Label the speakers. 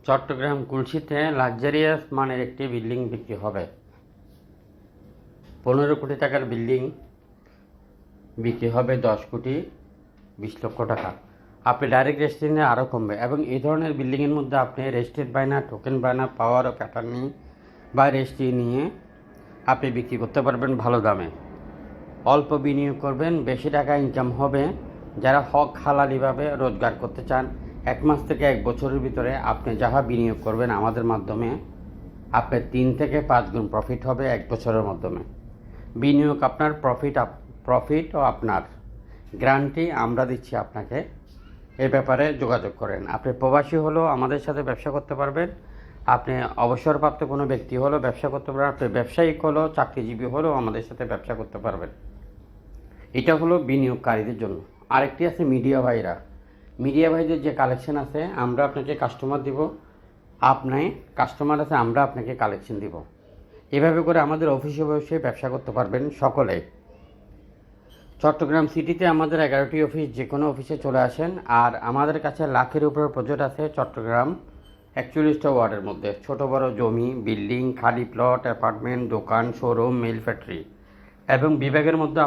Speaker 1: Chittagong কুলশিতে luxurious মানের একটি building বিক্রি হবে। 15 কোটি টাকার বিল্ডিং বিক্রি হবে 10 কোটি 20 লক্ষ টাকা। আপনি ডাইরেক্ট রেজিস্ট্রি নিয়ে আরও কমবে, এবং এই ধরনের বিল্ডিংয়ের মধ্যে আপনি রেজিস্ট্রিড বায়না, টোকেন বায়না, পাওয়ার ও প্যাটার্নিং বা রেজিস্ট্রি নিয়ে আপনি বিক্রি করতে পারবেন ভালো দামে। অল্প বিনিয়োগ করবেন, বেশি টাকা ইনকাম হবে। যারা হক হালালিভাবে রোজগার করতে চান, 1 মাস থেকে 1 বছরের ভিতরে আপনি যাহা বিনিয়োগ করবেন আমাদের মাধ্যমে, আপনার 3 থেকে 5 গুণ প্রফিট হবে 1 বছরের মাধ্যমে। বিনিয়োগ আপনার, প্রফিটও আপনার, গ্যারান্টি আমরা দিচ্ছি আপনাকে। এই ব্যাপারে যোগাযোগ করেন। আপনি প্রবাসী হলেও আমাদের সাথে ব্যবসা করতে পারবেন, আপনি অবসরপ্রাপ্ত কোনো ব্যক্তি হলেও ব্যবসা করতে পারবেন, আপনি ব্যবসায়িক হলেও, চাকরিজীবী হলেও আমাদের সাথে ব্যবসা করতে পারবেন। এটা হলো বিনিয়োগকারীদের জন্য। আরেকটি আছে মিডিয়া ভাইরা। মিডিয়া ভাইদের যে কালেকশন আছে, আমরা আপনাকে কাস্টমার দিব, আপনি কাস্টমার আছে, আমরা আপনাকে কালেকশন দিব। এভাবে করে আমাদের অফিসে বসে ব্যবসা করতে পারবেন সকলে। চট্টগ্রাম সিটিতে আমাদের 11টি অফিস, যে কোনো অফিসে চলে আসেন। আর আমাদের কাছে লাখের উপরে প্রজেক্ট আছে চট্টগ্রাম 41টা ওয়ার্ডের মধ্যে। ছোট বড় জমি, বিল্ডিং, খালি প্লট, অ্যাপার্টমেন্ট, দোকান, শোরুম, মিল ফ্যাক্টরি এবং বিভাগের মধ্যে